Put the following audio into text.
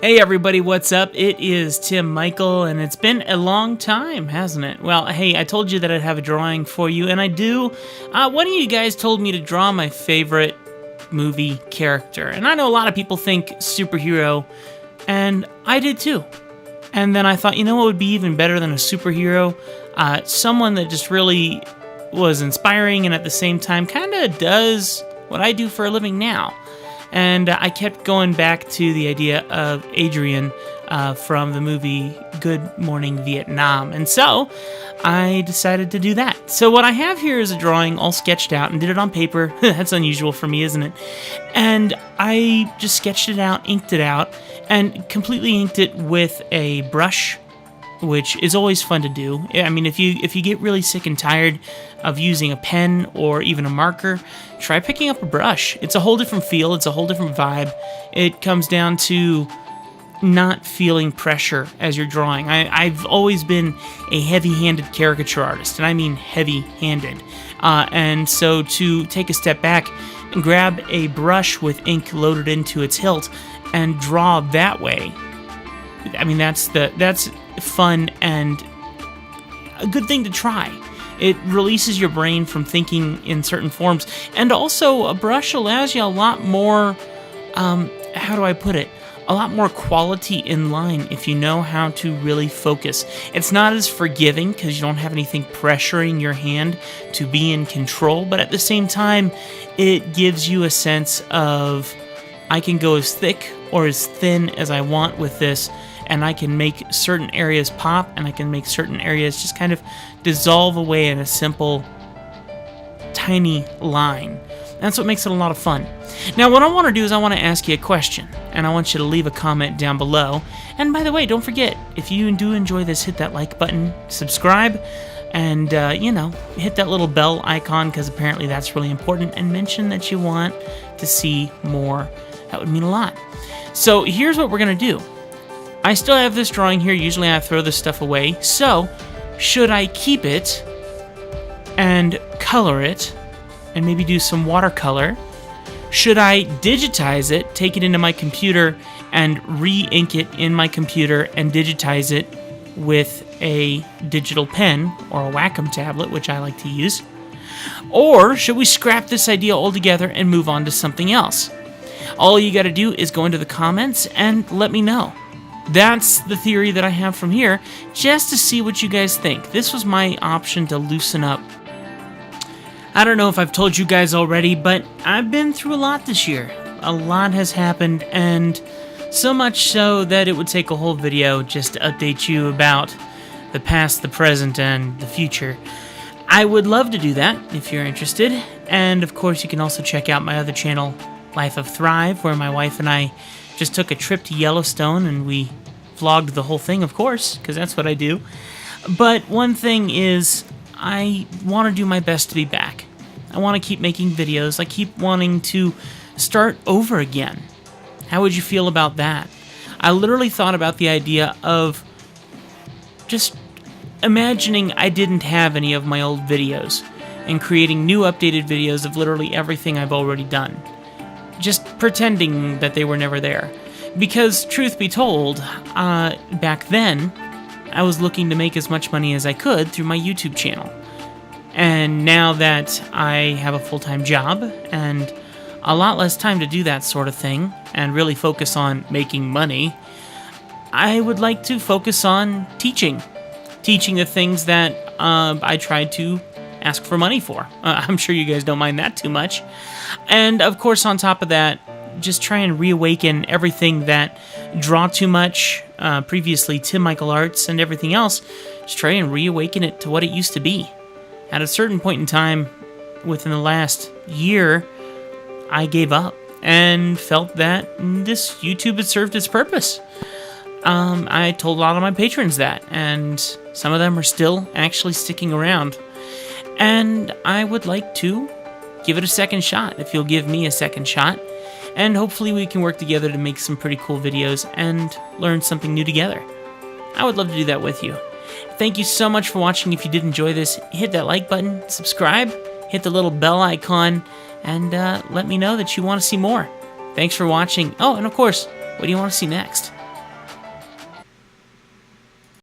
Hey everybody, what's up? It is Tim Michael, and it's been a long time, hasn't it? Well, hey, I told you that I'd have a drawing for you, and I do. One of you guys told me to draw my favorite movie character, and I know a lot of people think superhero, and I did too. And then I thought, you know what would be even better than a superhero? Someone that just really was inspiring and at the same time kind of does what I do for a living now. And I kept going back to the idea of Adrian from the movie Good Morning Vietnam. And so I decided to do that. So what I have here is a drawing all sketched out and did it on paper. That's unusual for me, isn't it? And I just sketched it out, inked it out, and completely inked it with a brush, which is always fun to do. I mean, if you get really sick and tired of using a pen or even a marker, try picking up a brush. It's a whole different feel. It's a whole different vibe. It comes down to not feeling pressure as you're drawing. I've always been a heavy-handed caricature artist, and I mean heavy-handed. And so to take a step back and grab a brush with ink loaded into its hilt and draw that way, I mean, that's fun and a good thing to try. It releases your brain from thinking in certain forms, and also a brush allows you a lot more, how do I put it, a lot more quality in line if you know how to really focus. It's not as forgiving because you don't have anything pressuring your hand to be in control, but at the same time, it gives you a sense of, I can go as thick or as thin as I want with this, and I can make certain areas pop, and I can make certain areas just kind of dissolve away in a simple, tiny line. That's what makes it a lot of fun. Now, what I want to do is I want to ask you a question, and I want you to leave a comment down below. And by the way, don't forget, if you do enjoy this, hit that like button, subscribe, and, hit that little bell icon, because apparently that's really important, and mention that you want to see more. That would mean a lot. So here's what we're going to do. I still have this drawing here. Usually I throw this stuff away. So, should I keep it and color it and maybe do some watercolor? Should I digitize it, take it into my computer, and re-ink it in my computer and digitize it with a digital pen or a Wacom tablet, which I like to use? Or should we scrap this idea altogether and move on to something else? All you got to do is go into the comments and let me know. That's the theory that I have from here, just to see what you guys think. This was my option to loosen up. I don't know if I've told you guys already, but I've been through a lot this year. A lot has happened, and so much so that it would take a whole video just to update you about the past, the present, and the future. I would love to do that if you're interested, and of course you can also check out my other channel, Life of Thrive, where my wife and I just took a trip to Yellowstone, and we vlogged the whole thing, of course, because that's what I do. But one thing is, I want to do my best to be back. I want to keep making videos. I keep wanting to start over again. How would you feel about that? I literally thought about the idea of just imagining I didn't have any of my old videos and creating new updated videos of literally everything I've already done. Just pretending that they were never there. Because, truth be told, back then, I was looking to make as much money as I could through my YouTube channel. And now that I have a full-time job and a lot less time to do that sort of thing and really focus on making money, I would like to focus on teaching. Teaching the things that I tried to ask for money for. I'm sure you guys don't mind that too much. And of course, on top of that, just try and reawaken everything that draw too much, previously Tim Michael Arts and everything else. Just try and reawaken it to what it used to be. At a certain point in time, within the last year, I gave up and felt that this YouTube had served its purpose. I told a lot of my patrons that, and some of them are still actually sticking around. And I would like to give it a second shot, if you'll give me a second shot. And hopefully we can work together to make some pretty cool videos and learn something new together. I would love to do that with you. Thank you so much for watching. If you did enjoy this, hit that like button, subscribe, hit the little bell icon, and let me know that you want to see more. Thanks for watching. Oh, and of course, what do you want to see next?